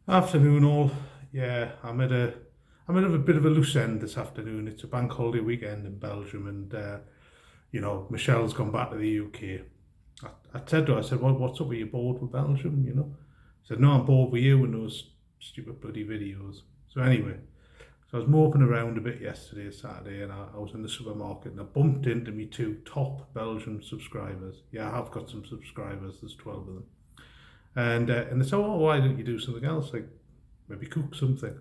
Afternoon all. Yeah, I'm at a bit of a loose end this afternoon. It's a bank holiday weekend in Belgium, and Michelle's gone back to the UK. I said to her, I said, what's up? Are you bored with Belgium? I said, no, I'm bored with you and those stupid bloody videos. So anyway, so I was moping around a bit yesterday, Saturday, and I was in the supermarket and I bumped into me two top Belgian subscribers. Yeah, I have got some subscribers. There's 12 of them. And they said, oh, why don't you do something else, like maybe cook something?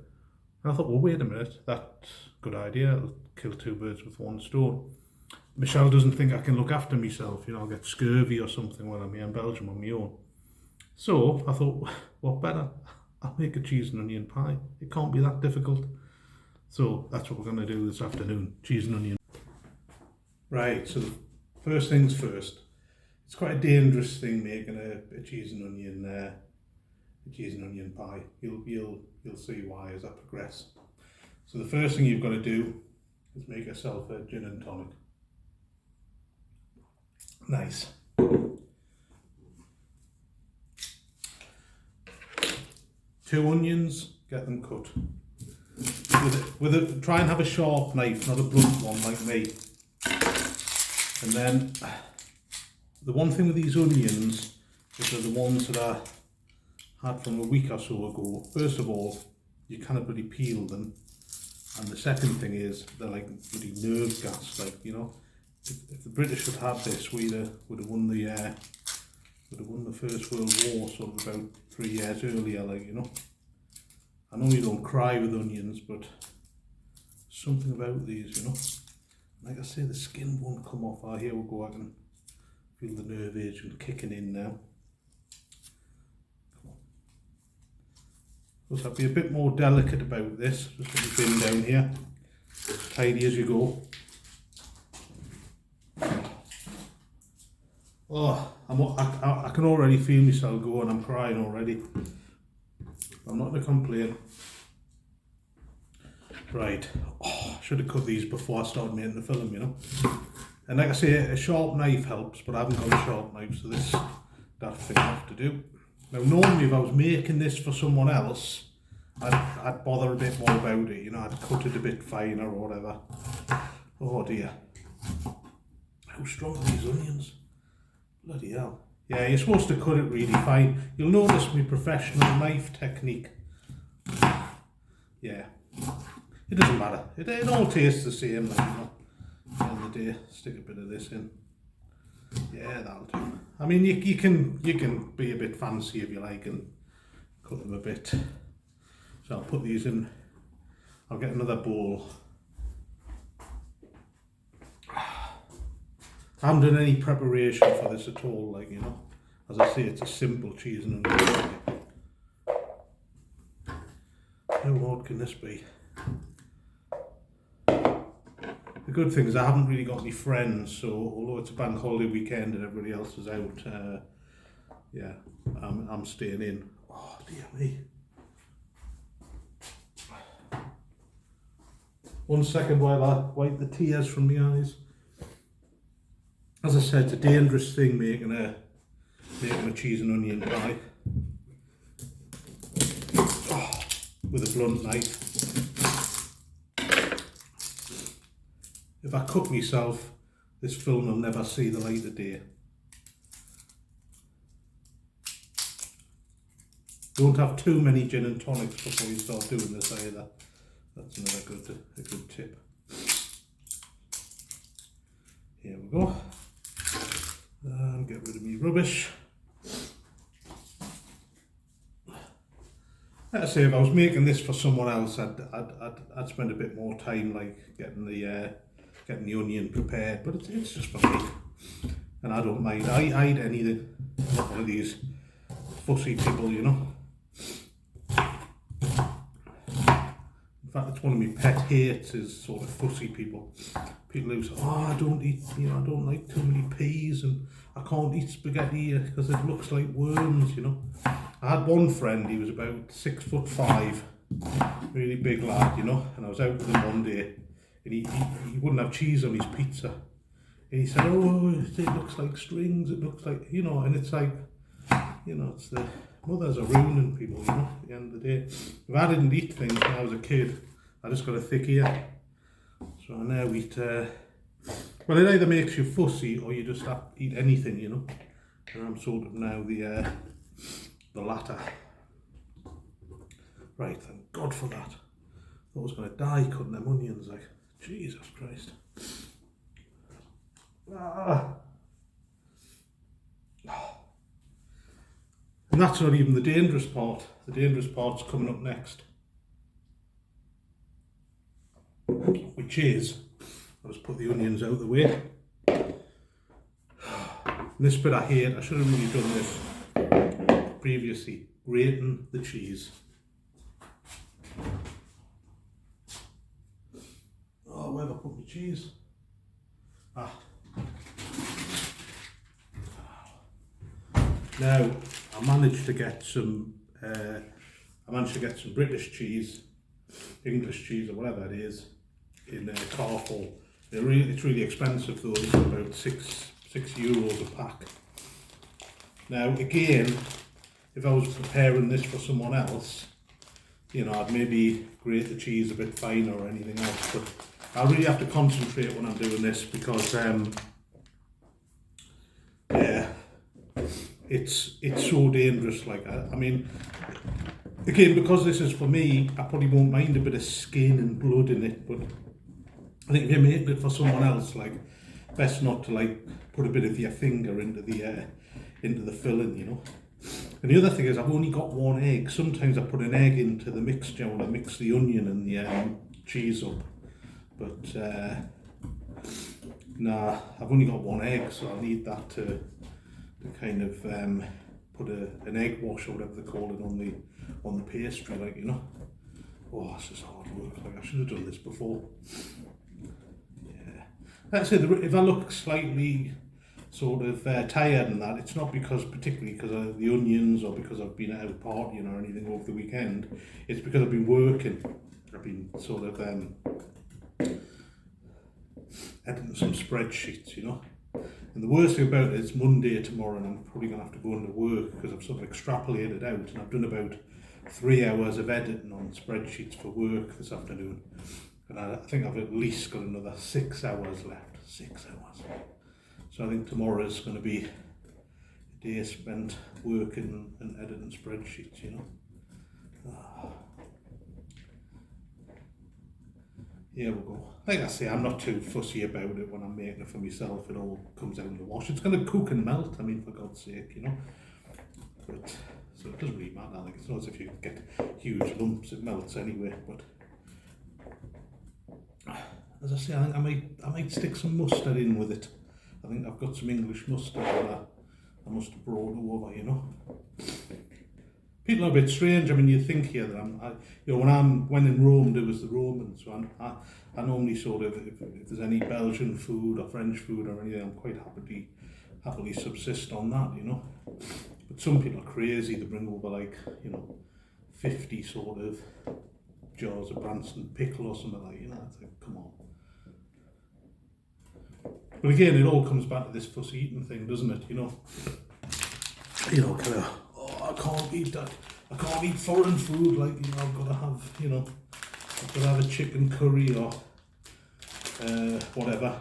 And I thought, well, wait a minute, that's a good idea. I'll kill two birds with one stone. Michelle doesn't think I can look after myself. I'll get scurvy or something when I'm here in Belgium on my own. So I thought, what better? I'll make a cheese and onion pie. It can't be that difficult. So that's what we're going to do this afternoon, cheese and onion. Right, so the first things first. It's quite a dangerous thing making a cheese and onion pie. You'll see why as I progress. So the first thing you've got to do is make yourself a gin and tonic. Nice. Two onions, get them cut. Try and have a sharp knife, not a blunt one like me. And then the one thing with these onions is they're the ones that I had from a week or so ago. First of all, you kind of bloody peel them, and the second thing is they're like bloody nerve gas. If the British had had this, would have won the First World War sort of about 3 years earlier. I know you don't cry with onions, but something about these, Like I say, the skin won't come off. Here we go. I can feel the nerve agent kicking in now. Of course, I'll be a bit more delicate about this. Just put the bin down here. Tidy as you go. Oh, I can already feel myself going. I'm crying already. I'm not going to complain. Right. Oh, I should have cut these before I started making the film, And like I say, a sharp knife helps, but I haven't got a sharp knife, so this that thing I have to do. Now, normally if I was making this for someone else, I'd bother a bit more about it, I'd cut it a bit finer or whatever. Oh dear. How strong are these onions? Bloody hell. Yeah, you're supposed to cut it really fine. You'll notice my professional knife technique. Yeah. It doesn't matter. It all tastes the same, At the end of the day, stick a bit of this in. Yeah, that'll do. I mean, you can be a bit fancy if you like and cut them a bit. So I'll put these in. I'll get another bowl. I haven't done any preparation for this at all, As I say, it's a simple cheese and onion. How hard can this be? The good thing is I haven't really got any friends, so although it's a bank holiday weekend and everybody else is out, yeah, I'm staying in. Oh dear me. 1 second while I wipe the tears from my eyes. As I said, it's a dangerous thing making a cheese and onion pie. Oh, with a blunt knife. If I cook myself, this film will never see the light of day. Don't have too many gin and tonics before you start doing this either. That's another good tip. Here we go. And get rid of me rubbish. Like I say, if I was making this for someone else, I'd spend a bit more time getting the onion prepared, but it's just for me, and I don't mind. I eat anything. I'm not one of these fussy people, In fact, it's one of my pet hates is sort of fussy people. People who say, oh, I don't like too many peas, and I can't eat spaghetti because it looks like worms, I had one friend, he was about 6'5", really big lad, and I was out with him one day, and he wouldn't have cheese on his pizza. And he said, oh, it looks like strings, it looks like, and it's like, it's the mothers are ruining people, you know, at the end of the day. If I didn't eat things when I was a kid, I just got a thick ear. So I now eat, well, it either makes you fussy or you just have to eat anything, you know. And I'm sort of now the latter. Right, thank God for that. I thought I was going to die cutting them onions, like, Jesus Christ. Ah. And that's not even the dangerous part. The dangerous part's coming up next. Which is, I'll just put the onions out of the way. And this bit I hate, I should have really done this previously. Grating the cheese. Oh, where have I put my cheese? Ah. Now, I managed to get some British cheese, English cheese or whatever it is, in Carrefour. It's really expensive though, it's about €6 a pack. Now again, if I was preparing this for someone else, you know, I'd maybe grate the cheese a bit finer or anything else, but I really have to concentrate when I'm doing this because yeah, it's so dangerous. Like I mean, again, because this is for me, I probably won't mind a bit of skin and blood in it, but I think if you're making it for someone else, like, best not to like put a bit of your finger into the filling, you know. And the other thing is, I've only got one egg. Sometimes I put an egg into the mixture when I mix the onion and the cheese up, but nah, I've only got one egg, so I need that to kind of put an egg wash or whatever they call it on the pastry, like, you know. Oh, this is hard work. Like, I should have done this before. Yeah, let's say if I look slightly sort of tired and that, it's not particularly because of the onions or because I've been out partying or anything over the weekend. It's because I've been working. I've been sort of editing some spreadsheets, you know. And the worst thing about it is Monday tomorrow, and I'm probably going to have to go into work because I've sort of extrapolated out, and I've done about 3 hours of editing on spreadsheets for work this afternoon. And I think I've at least got another 6 hours left. 6 hours. So I think tomorrow is going to be a day spent working and editing spreadsheets, you know. Here we go. Like I say, I'm not too fussy about it when I'm making it for myself. It all comes out in the wash. It's going to cook and melt, I mean, for God's sake, you know. But, so it doesn't really matter. Like, it's not as if you get huge lumps, it melts anyway. But as I say, I think I might stick some mustard in with it. I think I've got some English mustard that I must have brought over, you know. People are a bit strange. I mean, you think here that you know, when in Rome, there was the Romans. So I normally sort of, if there's any Belgian food or French food or anything, I'm quite happily subsist on that, you know. But some people are crazy. They bring over, like, you know, 50 sort of jars of Branston pickle or something like that, you know. It's like, come on. But again, it all comes back to this fussy eating thing, doesn't it? You know, kind of, oh, I can't eat that. I can't eat foreign food. Like, you know, I've got to have, you know, I've got to have a chicken curry or whatever.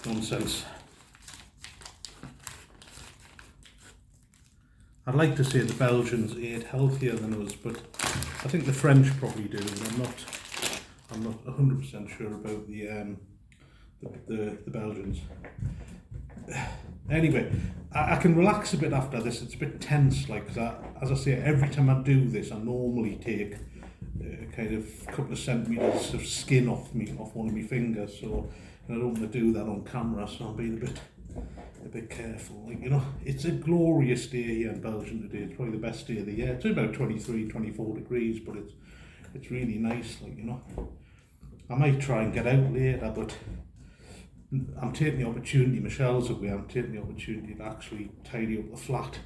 Nonsense. I'd like to say the Belgians ate healthier than us, but I think the French probably do, and I'm not 100% sure about the Belgians. Anyway, I can relax a bit after this. It's a bit tense, like, because as I say, every time I do this, I normally take kind of a couple of centimetres of skin off one of my fingers. So I don't want to do that on camera, so I'm being a bit careful. Like, you know, it's a glorious day here in Belgium today. It's probably the best day of the year. It's about 23, 24 degrees, but it's really nice, like, you know. I might try and get out later, but I'm taking the opportunity, Michelle's away, I'm taking the opportunity to actually tidy up the flat.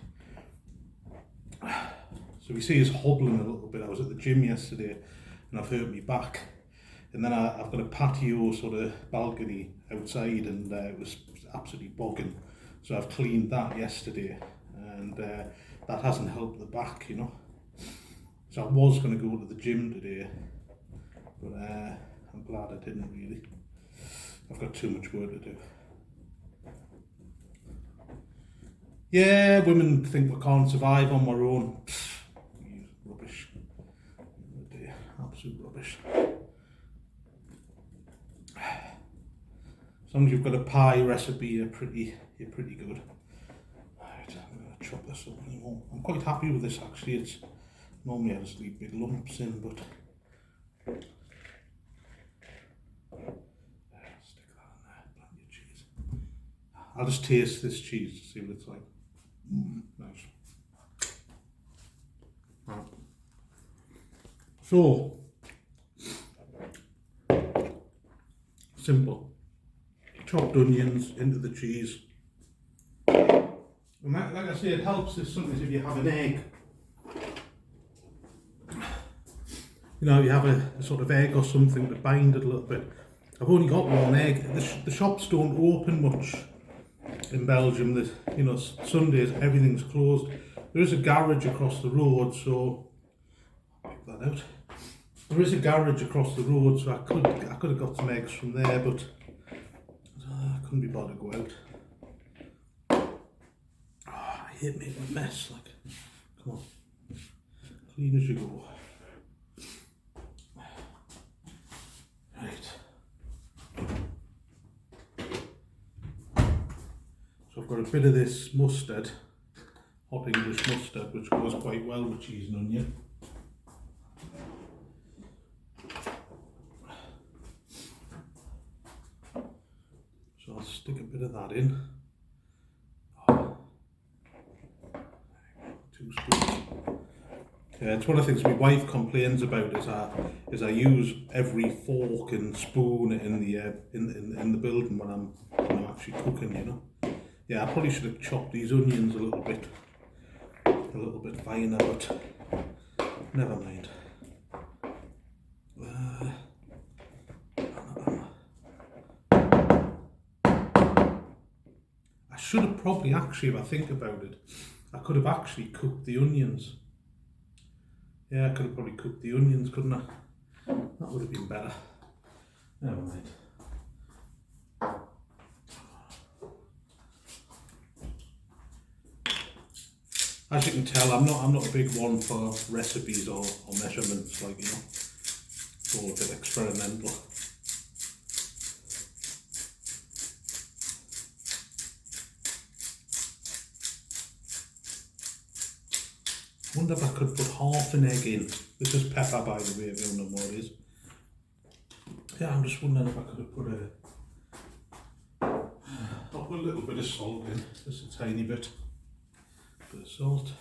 So we see us hobbling a little bit. I was at the gym yesterday and I've hurt my back. And then I've got a patio sort of balcony outside, and it was absolutely bogging. So I've cleaned that yesterday. and that hasn't helped the back, you know. So I was going to go to the gym today, but I'm glad I didn't really. I've got too much work to do. Yeah, women think we can't survive on our own. Rubbish. Absolute rubbish. As long as you've got a pie recipe, you're pretty good. Right, I'm going to chop this up anymore. I'm quite happy with this actually. It's normally I just leave big lumps in, but stick that in there. Plenty of cheese. I'll just taste this cheese to see what it's like. Nice. Right. So simple. Chopped onions into the cheese. And that, like I say, it helps if sometimes if you have an egg. You know, you have a sort of egg or something to bind it a little bit. I've only got one egg. The shops don't open much in Belgium. That, you know, Sundays everything's closed. There is a garage across the road, so pick that out. There is a garage across the road, so I could have got some eggs from there, but I couldn't be bothered to go out. Oh, I hate making a mess. Like, come on, clean as you go. Right. So I've got a bit of this mustard, hot English mustard, which goes quite well with cheese and onion. So I'll stick a bit of that in. Oh. 2 spoons. It's one of the things my wife complains about is I use every fork and spoon in the building when I'm actually cooking, you know. Yeah, I probably should have chopped these onions a little bit finer, but never mind. I should have probably actually, if I think about it, I could have actually cooked the onions. Yeah, I could have probably cooked the onions, couldn't I? That would have been better. Never mind. As you can tell, I'm not a big one for recipes or measurements, like, you know. It's all a bit experimental. I wonder if I could put half an egg in. This is pepper, by the way, if you don't know what it is. Yeah, I'm just wondering if I could have put I'll put a little bit of salt in, just a tiny bit. Bit of salt.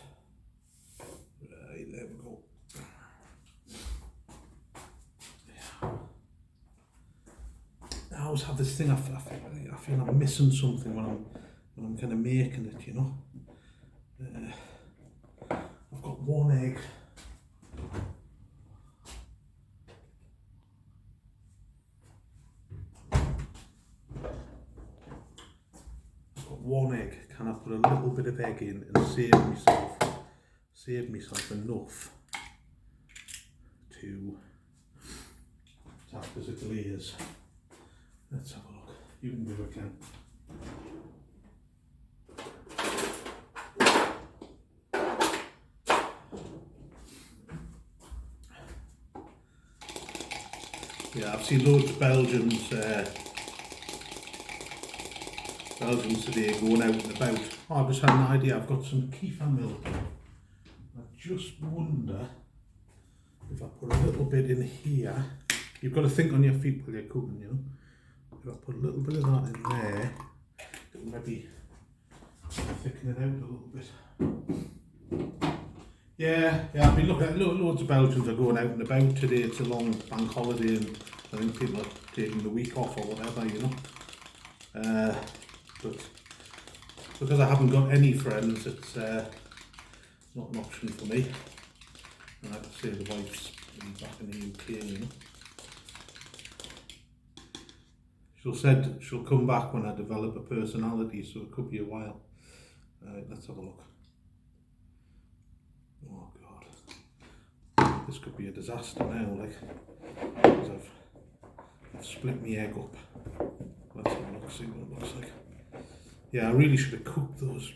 Right, there we go. Yeah. I always have this thing, I feel I'm missing something when I'm kind of making it, you know. I've got one egg. I've got one egg. Can I put a little bit of egg in and save myself enough to act as a glaze? Let's have a look. You can do it again. Yeah, I've seen loads of Belgians today going out and about. Oh, I just had an idea. I've got some kefir milk. I just wonder if I put a little bit in here. You've got to think on your feet while you're cooking, you know. If I put a little bit of that in there, it'll maybe thicken it out a little bit. Yeah, I've been looking at loads of Belgians are going out and about today. It's a long bank holiday and I think people are taking the week off or whatever, you know. But because I haven't got any friends, it's not an option for me. And like I say, the wife's back in the UK, you know. She said she'll come back when I develop a personality, so it could be a while. Let's have a look. this could be a disaster now, like, because I've split my egg up. Let's have a look, see what it looks like. Yeah, I really should have cooked those.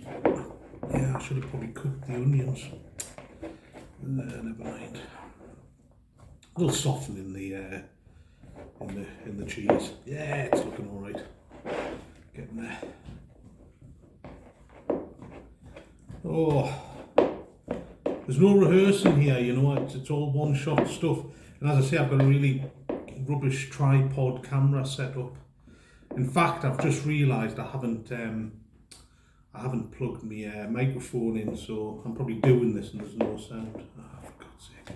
Yeah, I should have probably cooked the onions. Never mind. A little soften in the cheese. Yeah, it's looking all right. Getting there. Oh, there's no rehearsing here, you know. It's all one-shot stuff. And as I say, I've got a really rubbish tripod camera set up. In fact, I've just realised I haven't plugged my microphone in, so I'm probably doing this and there's no sound. Oh, for God's sake.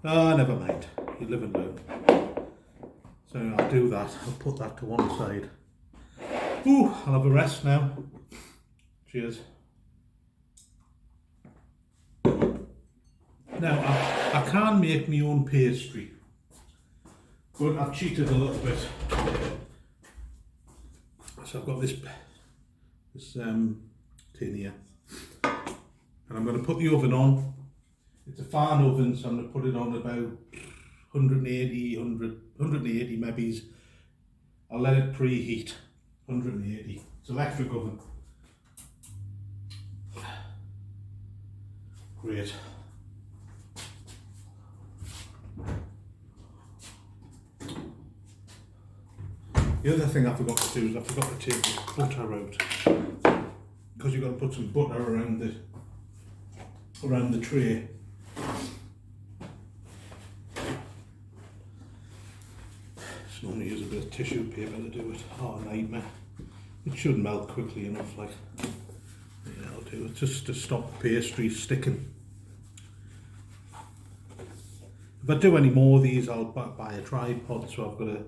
Ah, never mind. You live and learn. So I'll do that. I'll put that to one side. Ooh, I'll have a rest now. Cheers. Now, I can make my own pastry, but I've cheated a little bit. So I've got this tin here, and I'm going to put the oven on. It's a fan oven, so I'm going to put it on about 180 maybe. I'll let it preheat. 180. It's electric oven. Great. The other thing I forgot to do is I forgot to take the butter out, because you've got to put some butter around the tray. Just normally use a bit of tissue paper to do it. Oh, nightmare. It should melt quickly enough, like. Yeah, I'll do it just to stop the pastry sticking. If I do any more of these, I'll buy a tripod, so I've got a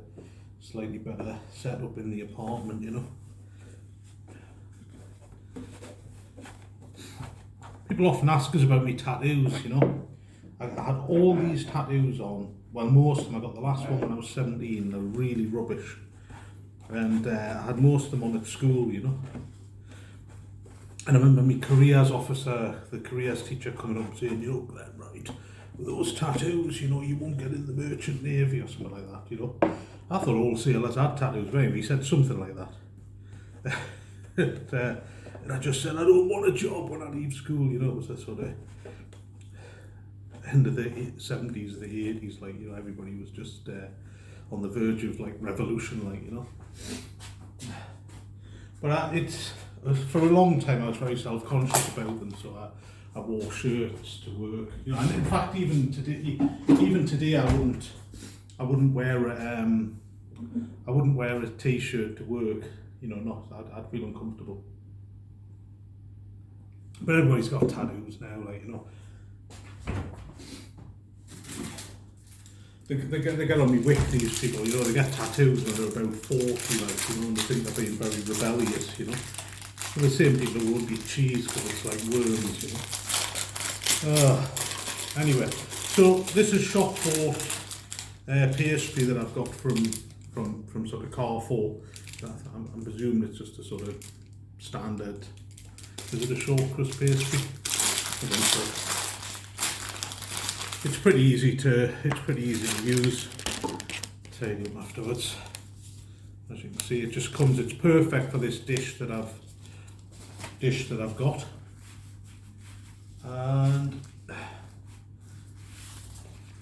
slightly better setup in the apartment, you know. People often ask us about my tattoos, you know. I had all these tattoos on. Well, most of them. I got the last one when I was 17. They're really rubbish. And I had most of them on at school, you know. And I remember my careers officer, the careers teacher, coming up saying, you know, Glenn, right, with those tattoos, you know, you won't get in the merchant navy or something like that, you know. I thought all sailors had tattoos, but anyway, he said something like that. And I just said, I don't want a job when I leave school, you know. It was a sort of end of the 70s, the 80s, like, you know, everybody was just on the verge of, like, revolution, like, you know. But for a long time I was very self-conscious about them, so I wore shirts to work, you know. And in fact, even today, I wouldn't wear a t-shirt to work, you know. I'd feel uncomfortable. But everybody's got tattoos now, like, you know. They get on me wick, these people, you know. They get tattoos when they're about 40, like, you know, and they think they're being very rebellious, you know. And the same people who won't eat cheese because it's like worms, you know. Anyway, so this is shop bought pastry that I've got from sort of Carrefour. I'm presuming it's just a sort of standard. Is it a short crust pastry? I think so. It's pretty easy to use. Tidy up afterwards. As you can see, it just comes. It's perfect for this dish that I've got. And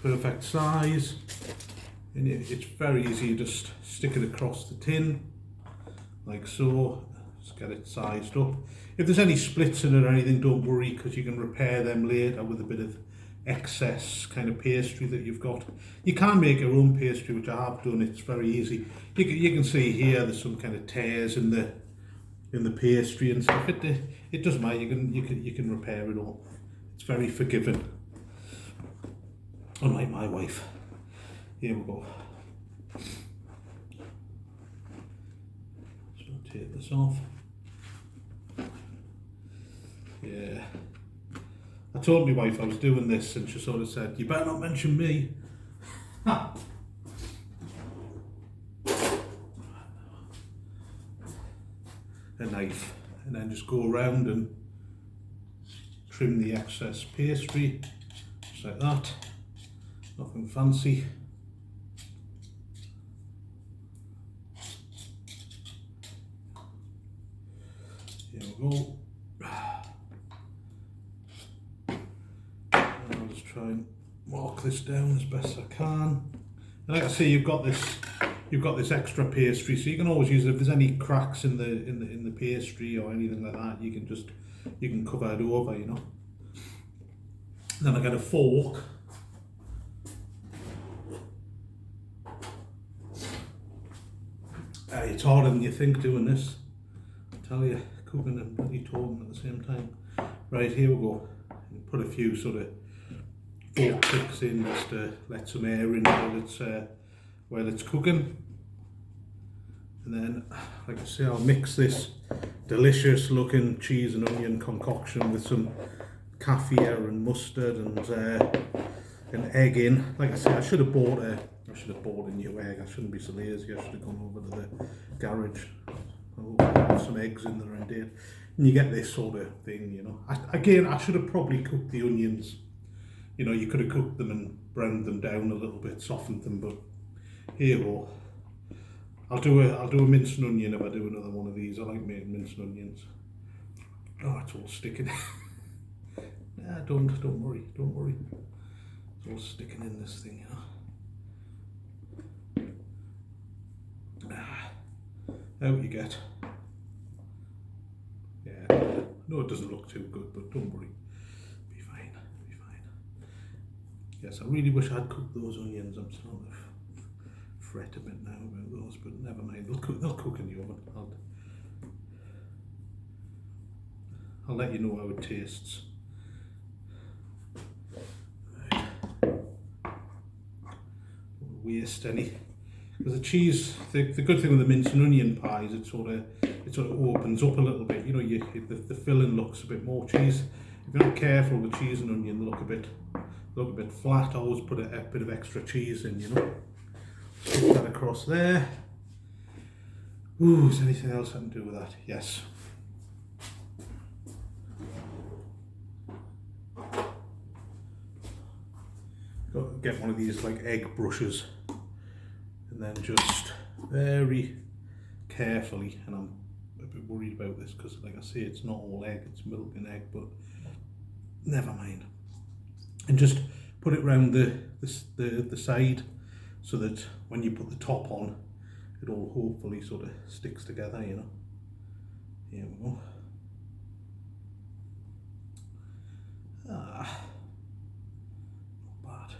perfect size. And it's very easy. You just stick it across the tin, like so. Just get it sized up. If there's any splits in it or anything, don't worry, because you can repair them later with a bit of excess kind of pastry that you've got. You can make your own pastry, which I have done. It's very easy. You can see here there's some kind of tears in the pastry and stuff. It doesn't matter. You can repair it all. It's very forgiving. Unlike my wife. Here we go. So take this off. Yeah. I told my wife I was doing this and she sort of said, you better not mention me. A knife. And then just go around and trim the excess pastry, just like that. Nothing fancy. Here we go. I'll just try and mark this down as best I can. And like I say, you've got this extra pastry, so you can always use it if there's any cracks in the pastry or anything like that. You can cover it over, you know. Then I get a fork. It's harder than you think doing this. I tell you, cooking and bloody talking at the same time. Right, here we go. Put a few sort of fork picks in just to let some air in while it's cooking. And then, like I say, I'll mix this delicious looking cheese and onion concoction with some kaffir and mustard and an egg in. Like I say, I should have bought a new egg. I shouldn't be so lazy. I should have gone over to the garage. I'll put some eggs in there indeed. And you get this sort of thing, you know. I should have probably cooked the onions. You know, you could have cooked them and browned them down a little bit, softened them, but here we go. I'll do a minced onion if I do another one of these. I like making minced onions. Oh, it's all sticking. Nah, don't worry. It's all sticking in this thing, you know. Out you get. Yeah, no, it doesn't look too good, but don't worry. Be fine. Yes, I really wish I'd cooked those onions. I'm sort of fret a bit now about those, but never mind. They'll cook in the oven. I'll let you know how it tastes. Right. Don't waste any. Because the cheese, the good thing with the mince and onion pies, it sort of opens up a little bit. You know, the filling looks a bit more cheese. If you're not careful with cheese and onion, they look a bit flat. I always put a bit of extra cheese in, you know. Stick that across there. Ooh, is there anything else I can do with that? Yes. Got to get one of these like egg brushes, and then just very carefully, and I'm a bit worried about this because, like I say, it's not all egg, it's milk and egg, but never mind. And just put it round the side, so that when you put the top on, it all hopefully sort of sticks together, you know. Here we go. Not bad. A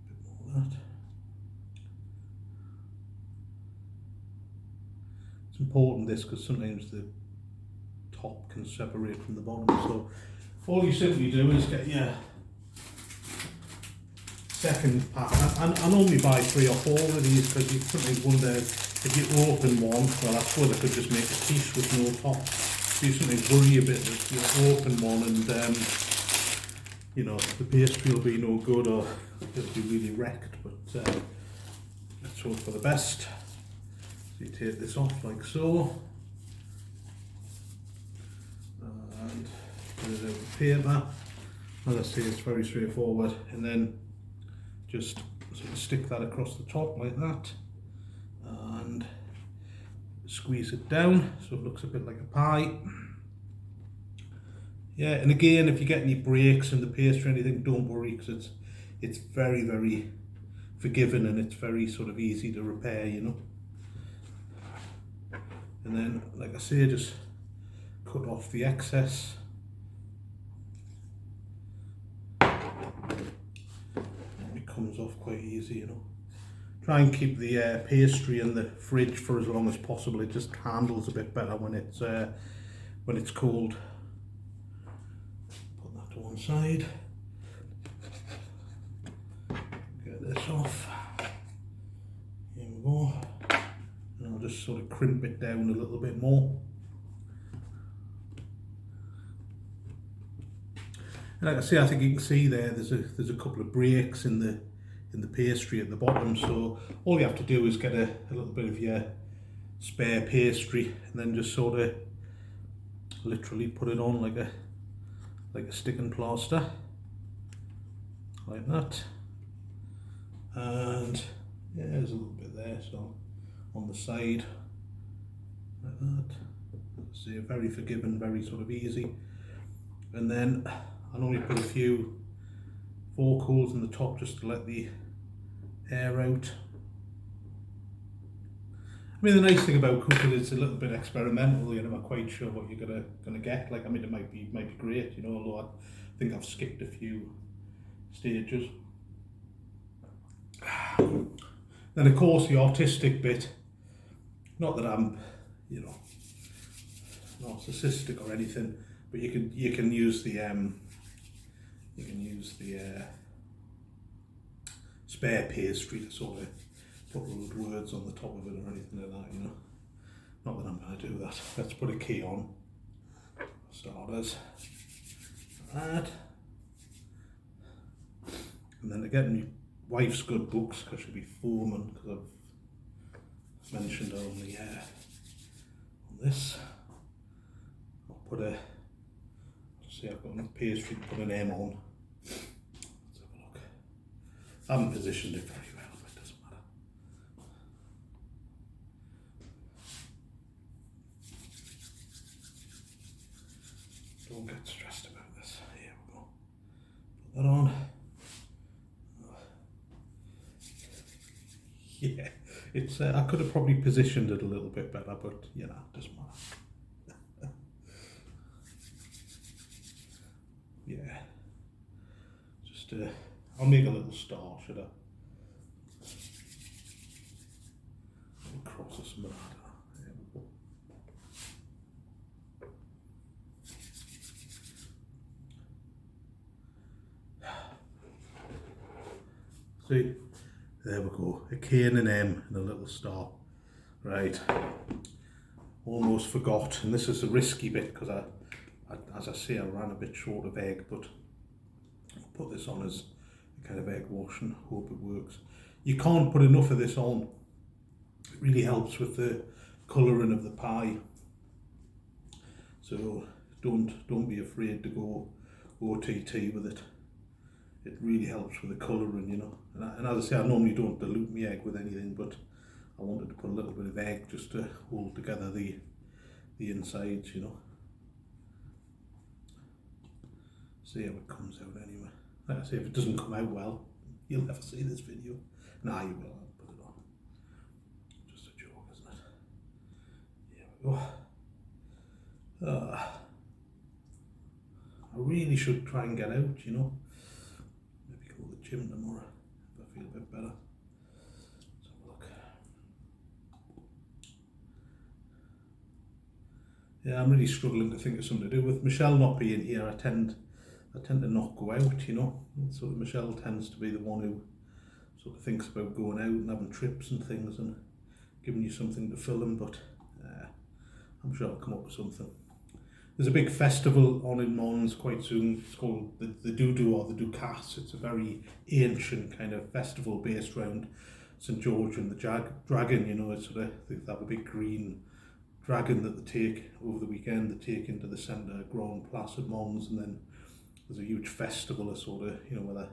bit more of that. It's important this, because sometimes the top can separate from the bottom, so all you simply do is get your second pack. I normally buy 3 or 4 of these, because you sometimes wonder if you open one, well, I suppose I could just make a quiche with no top. So you sometimes worry a bit that you open one and you know, the pastry will be no good or it'll be really wrecked, but let's hope for the best. So you take this off like so, and put it out of paper. As I say, it's very straightforward, and then just sort of stick that across the top like that and squeeze it down so it looks a bit like a pie. Yeah, and again, if you get any breaks in the pastry or anything, don't worry, because it's very, very forgiving, and it's very sort of easy to repair, you know. And then, like I say, just cut off the excess. It comes off quite easy, you know. Try and keep the pastry in the fridge for as long as possible. It just handles a bit better when it's cold. Put that to one side. Get this off. Here we go. And I'll just sort of crimp it down a little bit more. And like I say, I think you can see there's a couple of breaks in the pastry at the bottom, so all you have to do is get a little bit of your spare pastry and then just sort of literally put it on like a sticking plaster, like that. and yeah, there's a little bit there, so on the side like that. See, very forgiving, very sort of easy. And then I normally put a few fork holes in the top just to let the air out. I mean, the nice thing about cooking is it's a little bit experimental. You're never quite sure what you're gonna get. Like, I mean, it might be great, you know. Although I think I've skipped a few stages. Then, of course, the artistic bit. Not that I'm, you know, narcissistic or anything, but you can use the spare pastry to sort of put little words on the top of it or anything like that, you know. Not that I'm going to do that. Let's put a key on. Starters. That. And then again, my wife's good books, because she'll be foaming, because I've mentioned on this. I'll put a, see, I've got enough pastry to put an M on. Let's have a look. I haven't positioned it very well, but it doesn't matter. Don't get stressed about this. Here we go. Put that on. Yeah, it's. I could have probably positioned it a little bit better, but you know, it doesn't matter. Yeah, just I'll make a little star, should I? Cross some of that. There we go. See, there we go. A K and an M and a little star. Right. Almost forgot, and this is a risky bit because I, as I say, I ran a bit short of egg, but I'll put this on as a kind of egg wash and hope it works. You can't put enough of this on. It really helps with the colouring of the pie. So don't be afraid to go OTT with it. It really helps with the colouring, you know. And as I say, I normally don't dilute my egg with anything, but I wanted to put a little bit of egg just to hold together the insides, you know. See how it comes out anyway. Like I say, if it doesn't come out well, you'll never see this video. Nah, you will. I'll put it on. Just a joke, isn't it? Here we go. I really should try and get out, you know. Maybe go to the gym tomorrow if I feel a bit better. Let's have a look. Yeah, I'm really struggling to think of something to do. With Michelle not being here, I tend to not go out, you know. So Michelle tends to be the one who sort of thinks about going out and having trips and things and giving you something to film, but I'm sure I'll come up with something. There's a big festival on in Mons quite soon. It's called the Doudou or the Ducasse. It's a very ancient kind of festival based around St George and the dragon, you know. It's sort of, they have a big green dragon that they take over the weekend. They take into the centre Grand Place at Mons, and then there's a huge festival of sort of, you know, where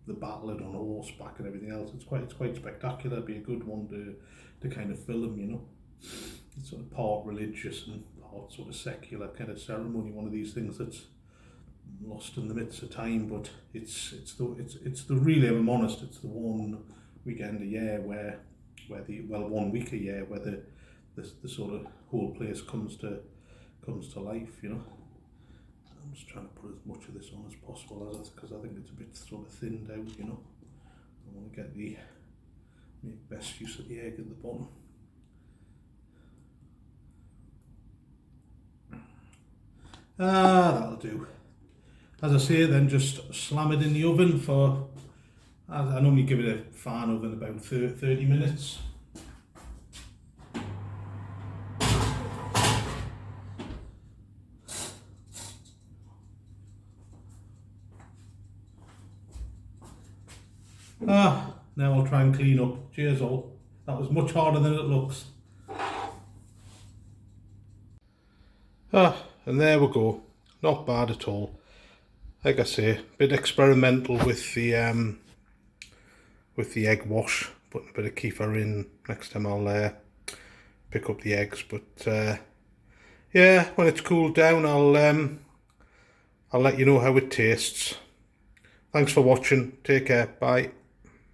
the battling on horseback and everything else. It's quite spectacular. It'd be a good one to kind of film, you know. It's sort of part religious and part sort of secular kind of ceremony. One of these things that's lost in the midst of time, but it's the really, if I'm honest, it's the one weekend a year where 1 week a year where the sort of whole place comes to life, you know. I'm just trying to put as much of this on as possible because I think it's a bit sort of thinned out, you know. I want to get make best use of the egg at the bottom. That'll do. As I say, then just slam it in the oven for, I normally give it a fan oven about 30 minutes. Now I'll try and clean up. Cheers all. That was much harder than it looks. And there we go. Not bad at all. Like I say, a bit experimental with the with the egg wash, putting a bit of kefir in. Next time I'll pick up the eggs, but yeah, when it's cooled down, I'll let you know how it tastes. Thanks for watching. Take care. Bye.